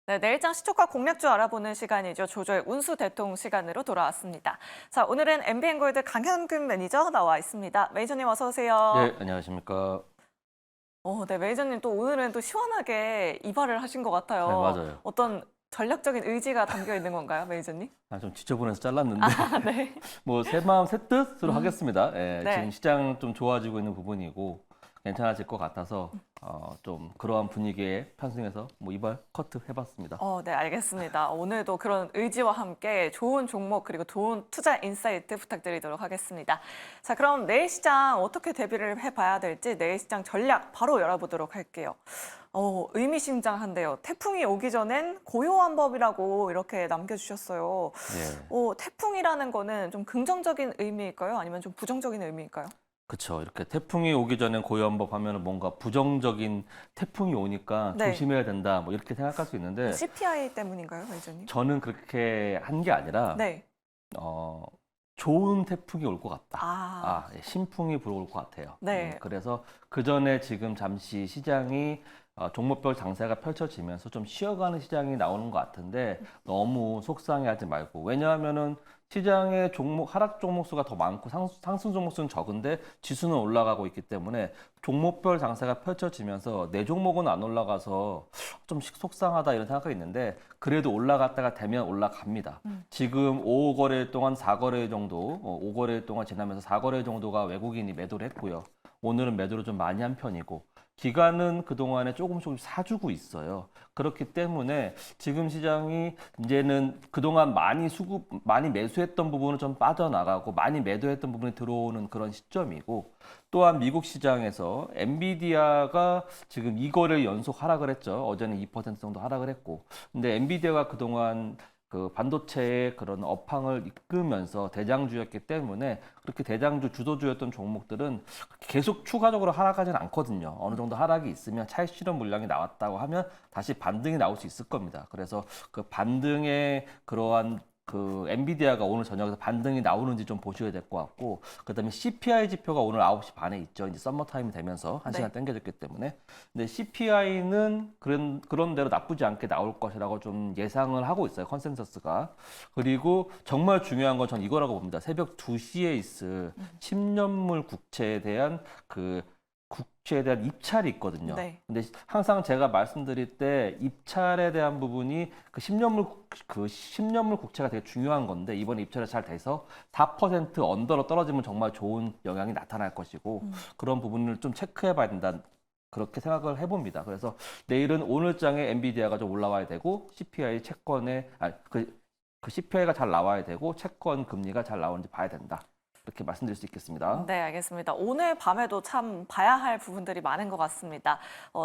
네, 내일장 시초가 공략주 알아보는 시간이죠. 조조의 운수 대통 시간으로 돌아왔습니다. 자, 오늘은 MBN골드 강현금 매니저 나와 있습니다. 매니저님 어서 오세요. 네, 안녕하십니까. 네, 매니저님 또 오늘은 또 시원하게 이발을 하신 것 네, 같아요. 맞아요. 어떤 전략적인 의지가 담겨 있는 건가요, 매니저님? 좀 지저분해서 잘랐는데 아, 네. 뭐 새 마음 새 뜻으로 하겠습니다. 예, 네. 지금 시장 좀 좋아지고 있는 부분이고 괜찮아질 것 같아서 좀 그러한 분위기에 편승해서 뭐 이발 커트 해봤습니다. 네, 알겠습니다. 오늘도 그런 의지와 함께 좋은 종목 그리고 좋은 투자 인사이트 부탁드리도록 하겠습니다. 자, 그럼 내일 시장 어떻게 대비를 해봐야 될지 내일 시장 전략 바로 열어보도록 할게요. 의미심장한데요. 태풍이 오기 전엔 고요한 법이라고 이렇게 남겨주셨어요. 예, 태풍이라는 거는 좀 긍정적인 의미일까요? 아니면 좀 부정적인 의미일까요? 그렇죠. 이렇게 태풍이 오기 전엔 고요한법 하면은 뭔가 부정적인 태풍이 오니까 네. 조심해야 된다. 뭐 이렇게 생각할 수 있는데 CPI 때문인가요, 매니저님? 저는 그렇게 한 게 아니라 네. 어, 좋은 태풍이 올 것 같다. 아, 예, 신풍이 불어올 것 같아요. 네. 그래서 그 전에 지금 잠시 시장이 종목별 장세가 펼쳐지면서 좀 쉬어가는 시장이 나오는 것 같은데 너무 속상해하지 말고 왜냐하면은 시장의 종목 하락 종목 수가 더 많고 상승 종목 수는 적은데 지수는 올라가고 있기 때문에 종목별 장세가 펼쳐지면서 내 종목은 안 올라가서 좀 속상하다 이런 생각이 있는데 그래도 올라갔다가 되면 올라갑니다. 지금 5거래 동안 4거래 정도, 5거래 동안 지나면서 4거래 정도가 외국인이 매도를 했고요. 오늘은 매도를 좀 많이 한 편이고 기관은 그동안에 조금씩 사주고 있어요. 그렇기 때문에 지금 시장이 이제는 그동안 많이 매수했던 부분은 좀 빠져나가고 많이 매도했던 부분이 들어오는 그런 시점이고 또한 미국 시장에서 엔비디아가 지금 2거래일 연속 하락을 했죠. 어제는 2% 정도 하락을 했고. 근데 엔비디아가 그동안 그 반도체의 그런 업황을 이끌면서 대장주였기 때문에 그렇게 대장주 주도주였던 종목들은 계속 추가적으로 하락하지는 않거든요. 어느 정도 하락이 있으면 차익 실현 물량이 나왔다고 하면 다시 반등이 나올 수 있을 겁니다. 그래서 그 반등의 그러한 그 엔비디아가 오늘 저녁에서 반등이 나오는지 좀 보셔야 될 것 같고 그다음에 CPI 지표가 오늘 9시 반에 있죠. 이제 썸머 타임이 되면서 1시간 당겨졌기 때문에 근데 CPI는 그런 대로 나쁘지 않게 나올 것이라고 좀 예상을 하고 있어요. 컨센서스가. 그리고 정말 중요한 건 전 이거라고 봅니다. 새벽 2시에 있을 10년물 국채에 대한 그 국채에 대한 입찰이 있거든요. 네. 근데 항상 제가 말씀드릴 때 입찰에 대한 부분이 그 10년물 국채가 되게 중요한 건데 이번에 입찰이 잘 돼서 4% 언더로 떨어지면 정말 좋은 영향이 나타날 것이고 그런 부분을 좀 체크해 봐야 된다. 그렇게 생각을 해봅니다. 그래서 내일은 오늘장에 엔비디아가 좀 올라와야 되고 CPI 채권에 그 CPI가 잘 나와야 되고 채권 금리가 잘 나오는지 봐야 된다. 이렇게 말씀드릴 수 있겠습니다. 네, 알겠습니다. 오늘 밤에도 참 봐야 할 부분들이 많은 것 같습니다.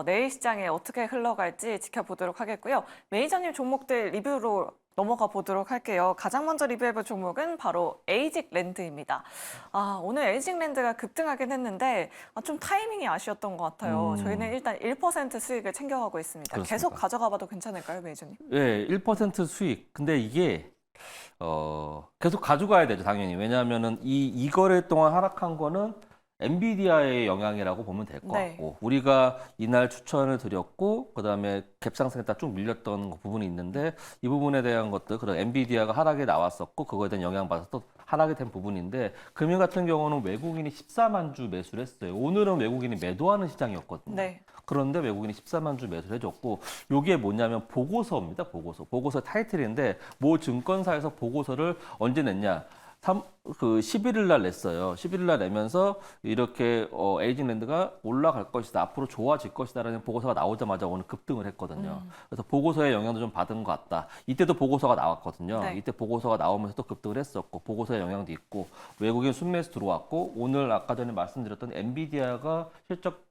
내일 시장에 어떻게 흘러갈지 지켜보도록 하겠고요. 매니저님 종목들 리뷰로 넘어가 보도록 할게요. 가장 먼저 리뷰해볼 종목은 바로 에이직랜드입니다. 오늘 에이직랜드가 급등하긴 했는데 좀 타이밍이 아쉬웠던 것 같아요. 저희는 일단 1% 수익을 챙겨가고 있습니다. 그렇습니까? 계속 가져가봐도 괜찮을까요, 매니저님? 네, 1% 수익. 근데 이게 계속 가져가야 되죠, 당연히. 왜냐하면은 이 거래 동안 하락한 거는 엔비디아의 영향이라고 보면 될 것 네. 같고 우리가 이날 추천을 드렸고 그다음에 갭상승했다 쭉 밀렸던 부분이 있는데 이 부분에 대한 것들 그런 엔비디아가 하락이 나왔었고 그거에 대한 영향받아서 또 하락이 된 부분인데 금일 같은 경우는 외국인이 14만 주 매수를 했어요. 오늘은 외국인이 매도하는 시장이었거든요. 네. 그런데 외국인이 14만 주 매수를 해줬고 이게 뭐냐면 보고서입니다. 보고서 타이틀인데 모 증권사에서 보고서를 언제 냈냐? 11일 날 냈어요. 11일 날 내면서 이렇게 에이징랜드가 올라갈 것이다. 앞으로 좋아질 것이다라는 보고서가 나오자마자 오늘 급등을 했거든요. 그래서 보고서의 영향도 좀 받은 것 같다. 이때도 보고서가 나왔거든요. 네. 이때 보고서가 나오면서 또 급등을 했었고 보고서의 영향도 있고 외국인 순매수 들어왔고 오늘 아까 전에 말씀드렸던 엔비디아가 실적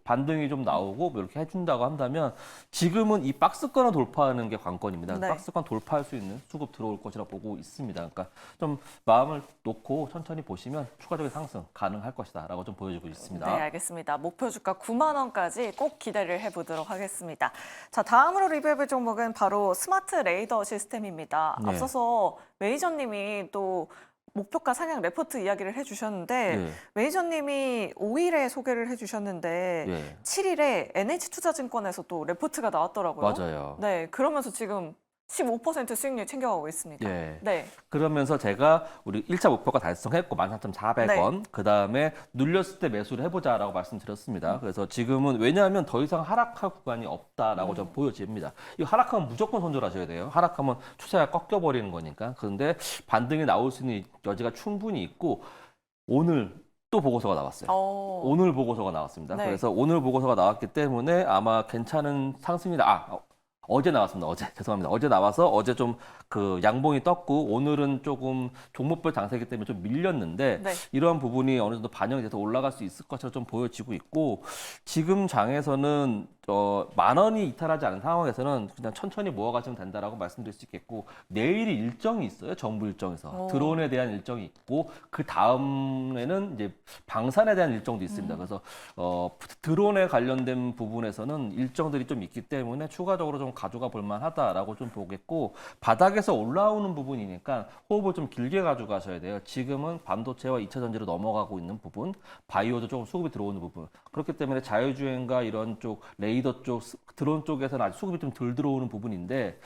반등이 좀 나오고 뭐 이렇게 해준다고 한다면 지금은 이 박스권을 돌파하는 게 관건입니다. 네. 박스권 돌파할 수 있는 수급 들어올 것이라 보고 있습니다. 그러니까 좀 마음을 놓고 천천히 보시면 추가적인 상승 가능할 것이다라고 좀 보여주고 있습니다. 네, 알겠습니다. 목표 주가 9만 원까지 꼭 기대를 해보도록 하겠습니다. 자, 다음으로 리뷰해볼 종목은 바로 스마트 레이더 시스템입니다. 네. 앞서서 매니저님이 또 목표가 상향 레포트 이야기를 해주셨는데 예. 매니저님이 5일에 소개를 해주셨는데 예. 7일에 NH투자증권에서 또 레포트가 나왔더라고요. 맞아요. 네, 그러면서 지금 15% 수익률 챙겨가고 있습니다. 예. 네. 그러면서 제가 우리 1차 목표가 달성했고 13,400원. 그다음에 눌렸을 때 매수를 해보자라고 말씀드렸습니다. 그래서 지금은 왜냐하면 더 이상 하락할 구간이 없다라고 좀 보여집니다. 이 하락하면 무조건 손절하셔야 돼요. 하락하면 추세가 꺾여버리는 거니까. 그런데 반등이 나올 수 있는 여지가 충분히 있고 오늘 또 보고서가 나왔어요. 오늘 보고서가 나왔습니다. 네. 그래서 오늘 보고서가 나왔기 때문에 아마 괜찮은 상승이다. 어제 나왔습니다. 어제 죄송합니다. 어제 나와서 어제 좀 그 양봉이 떴고 오늘은 조금 종목별 장세이기 때문에 좀 밀렸는데 네. 이러한 부분이 어느 정도 반영이 돼서 올라갈 수 있을 것처럼 좀 보여지고 있고 지금 장에서는 10,000원이 이탈하지 않은 상황에서는 그냥 천천히 모아가시면 된다라고 말씀드릴 수 있겠고 내일이 일정이 있어요. 정부 일정에서 드론에 대한 일정이 있고 그 다음에는 이제 방산에 대한 일정도 있습니다. 그래서 드론에 관련된 부분에서는 일정들이 좀 있기 때문에 추가적으로 좀 가져가 볼 만하다라고 좀 보겠고 바닥에서 올라오는 부분이니까 호흡을 좀 길게 가져가셔야 돼요. 지금은 반도체와 2차 전지로 넘어가고 있는 부분, 바이오도 조금 수급이 들어오는 부분. 그렇기 때문에 자율주행과 이런 쪽 레이더 쪽, 드론 쪽에서는 아직 수급이 좀 덜 들어오는 부분인데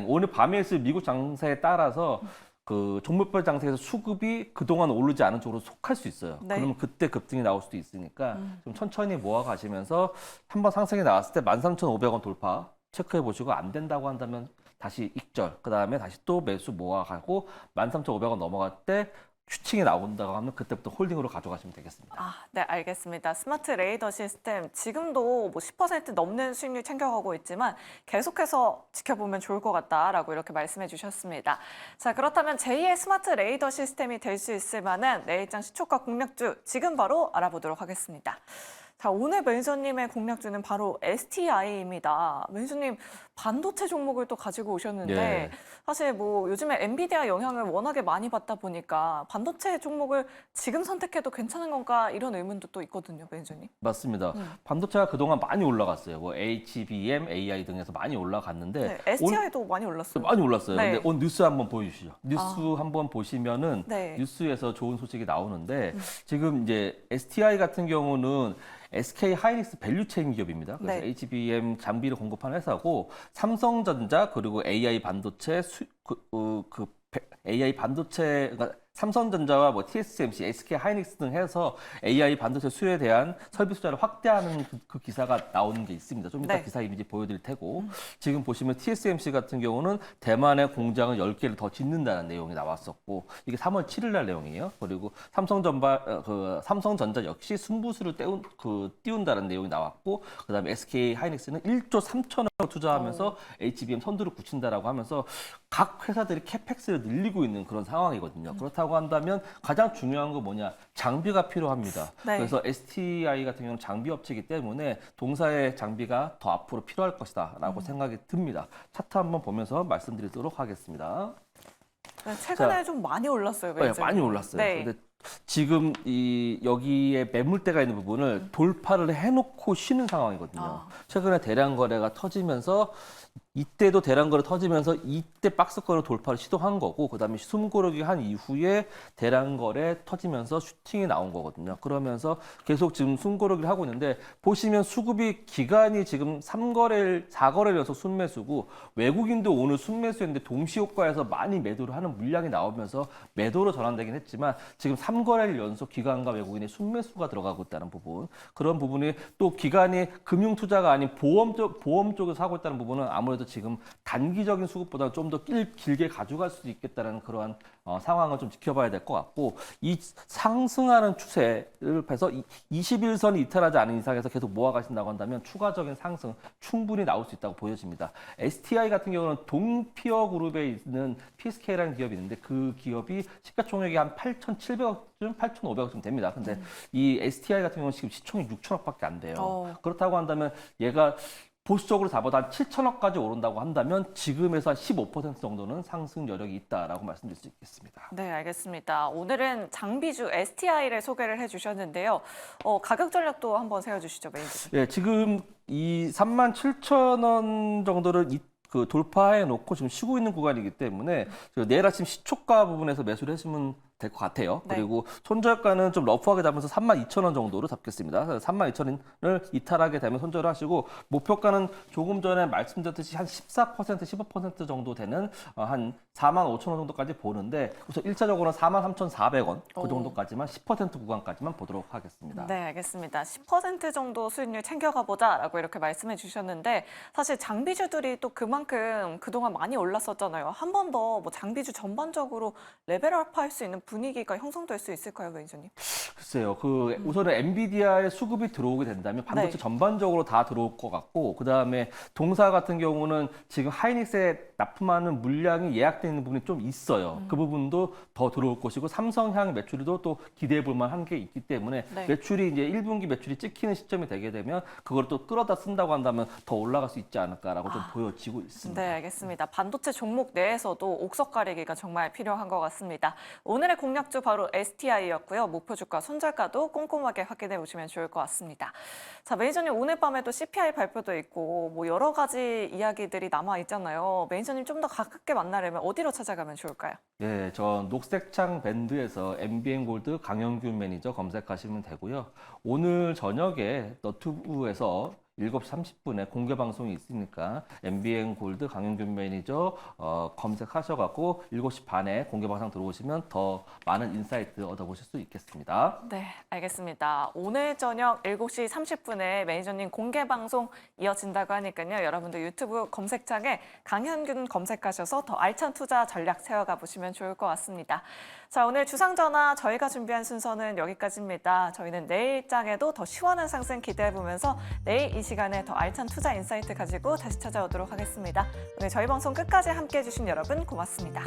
오늘 밤에 있을 미국 장세에 따라서 그 종목별 장세에서 수급이 그동안 오르지 않은 쪽으로 속할 수 있어요. 네. 그러면 그때 급등이 나올 수도 있으니까 좀 천천히 모아 가시면서 한번 상승이 나왔을 때 13,500원 돌파 체크해 보시고 안 된다고 한다면 다시 익절, 그다음에 다시 또 매수 모아 가고 13,500원 넘어갈 때 슈팅이 나온다고 하면 그때부터 홀딩으로 가져가시면 되겠습니다. 네, 알겠습니다. 스마트 레이더 시스템 지금도 뭐 10% 넘는 수익률 챙겨가고 있지만 계속해서 지켜보면 좋을 것 같다라고 이렇게 말씀해 주셨습니다. 자, 그렇다면 제2의 스마트 레이더 시스템이 될 수 있을 만한 내일장 시초가 공략주 지금 바로 알아보도록 하겠습니다. 자, 오늘 매니저님의 공략주는 바로 STI입니다. 매니저님 반도체 종목을 또 가지고 오셨는데 예. 사실 뭐 요즘에 엔비디아 영향을 워낙에 많이 받다 보니까 반도체 종목을 지금 선택해도 괜찮은 건가 이런 의문도 또 있거든요, 매니저님. 맞습니다. 반도체가 그동안 많이 올라갔어요. 뭐 HBM, AI 등에서 많이 올라갔는데 네, STI도 많이 올랐어요. 많이 올랐어요. 네. 근데 오늘 뉴스 한번 보여주시죠. 뉴스 한번 보시면은 네. 뉴스에서 좋은 소식이 나오는데 지금 이제 STI 같은 경우는 SK 하이닉스 밸류체인 기업입니다. 그래서 네. HBM 장비를 공급하는 회사고 삼성전자 그리고 AI 반도체 AI 반도체 그러니까 삼성전자와 뭐 TSMC, SK 하이닉스 등 해서 AI 반도체 수요에 대한 설비 투자를 확대하는 그 기사가 나오는 게 있습니다. 좀 이따 네. 기사 이미지 보여드릴 테고 지금 보시면 TSMC 같은 경우는 대만에 공장을 10개를 더 짓는다는 내용이 나왔었고 이게 3월 7일 날 내용이에요. 그리고 삼성전자 역시 순부수를 띄운다는 내용이 나왔고 그다음에 SK 하이닉스는 1조 3천억 투자하면서 HBM 선두를 굳힌다라고 하면서 각 회사들이 캐펙스를 늘리고 있는 그런 상황이거든요. 그렇다고 한다면 가장 중요한 건 뭐냐? 장비가 필요합니다. 네. 그래서 STI 같은 경우는 장비 업체이기 때문에 동사의 장비가 더 앞으로 필요할 것이다라고 생각이 듭니다. 차트 한번 보면서 말씀드리도록 하겠습니다. 네, 최근에 자, 좀 많이 올랐어요, 네, 매니저님. 많이 올랐어요. 네. 근데 지금 여기에 매물대가 있는 부분을 돌파를 해놓고 쉬는 상황이거든요. 최근에 대량 거래가 터지면서 이때도 대량 거래 터지면서 이때 박스권을 돌파를 시도한 거고 그다음에 숨고르기 한 이후에 대량 거래 터지면서 슈팅이 나온 거거든요. 그러면서 계속 지금 숨고르기를 하고 있는데 보시면 수급이 기간이 지금 4거래를 연속 순매수고 외국인도 오늘 순매수했는데 동시효과에서 많이 매도를 하는 물량이 나오면서 매도로 전환되긴 했지만 지금 3거래를 연속 기관과 외국인의 순매수가 들어가고 있다는 부분 그런 부분이 또 기관이 금융투자가 아닌 보험 쪽에서 하고 있다는 부분은 아무래도 지금 단기적인 수급보다 좀 더 길게 가져갈 수도 있겠다는 그러한 상황을 좀 지켜봐야 될 것 같고 이 상승하는 추세를 해서 21선이 이탈하지 않은 이상에서 계속 모아가신다고 한다면 추가적인 상승 충분히 나올 수 있다고 보여집니다. STI 같은 경우는 동피어 그룹에 있는 PSK라는 기업이 있는데 그 기업이 시가총액이 한 8,700억쯤, 8,500억쯤 됩니다. 근데 이 STI 같은 경우는 지금 시총이 6천억밖에 안 돼요. 그렇다고 한다면 얘가 보수적으로 잡아도 한 7천억까지 오른다고 한다면 지금에서 한 15% 정도는 상승 여력이 있다라고 말씀드릴 수 있겠습니다. 네, 알겠습니다. 오늘은 장비주 STI를 소개를 해주셨는데요. 가격 전략도 한번 세워주시죠, 매니저님. 예, 지금 이 37,000원 정도를 그 돌파해 놓고 지금 쉬고 있는 구간이기 때문에 내일 아침 시초가 부분에서 매수를 해주면 될 것 같아요. 네. 그리고 손절가는 좀 러프하게 잡으면서 32,000원 정도로 잡겠습니다. 32,000원을 이탈하게 되면 손절을 하시고 목표가는 조금 전에 말씀드렸듯이 한 14%, 15% 정도 되는 한 45,000원 정도까지 보는데 우선 1차적으로는 43,400원 그 오. 정도까지만 10% 구간까지만 보도록 하겠습니다. 네, 알겠습니다. 10% 정도 수익률 챙겨가 보자라고 이렇게 말씀해 주셨는데 사실 장비주들이 또 그만큼 그동안 많이 올랐었잖아요. 한 번 더 뭐 장비주 전반적으로 레벨업 할 수 있는 분위기가 형성될 수 있을까요, 매니저님? 글쎄요. 우선은 엔비디아의 수급이 들어오게 된다면 반도체 네. 전반적으로 다 들어올 것 같고 그다음에 동사 같은 경우는 지금 하이닉스에 납품하는 물량이 예약되어 있는 부분이 좀 있어요. 그 부분도 더 들어올 것이고 삼성향 매출도 또 기대해 볼 만한 게 있기 때문에 네. 매출이 이제 1분기 매출이 찍히는 시점이 되게 되면 그걸 또 끌어다 쓴다고 한다면 더 올라갈 수 있지 않을까라고 좀 보여지고 있습니다. 네, 알겠습니다. 반도체 종목 내에서도 옥석 가리기가 정말 필요한 것 같습니다. 오늘의 공략주 바로 STI였고요. 목표 주가, 손절가도 꼼꼼하게 확인해 보시면 좋을 것 같습니다. 자, 매니저님 오늘 밤에도 CPI 발표도 있고 뭐 여러 가지 이야기들이 남아 있잖아요. 매니저님 좀 더 가깝게 만나려면 어디로 찾아가면 좋을까요? 예, 저 녹색창 밴드에서 MBN 골드 강영균 매니저 검색하시면 되고요. 오늘 저녁에 너튜브에서 7시 30분에 공개 방송이 있으니까 MBN 골드 강영균 매니저 검색하셔갖고 7시 반에 공개 방송 들어오시면 더 많은 인사이트 얻어보실 수 있겠습니다. 네, 알겠습니다. 오늘 저녁 7시 30분에 매니저님 공개 방송 이어진다고 하니까요. 여러분들 유튜브 검색창에 강현균 검색하셔서 더 알찬 투자 전략 세워가 보시면 좋을 것 같습니다. 자, 오늘 주상전화 저희가 준비한 순서는 여기까지입니다. 저희는 내일장에도 더 시원한 상승 기대해보면서 내일 이 시간에 더 알찬 투자 인사이트 가지고 다시 찾아오도록 하겠습니다. 오늘 저희 방송 끝까지 함께해 주신 여러분 고맙습니다.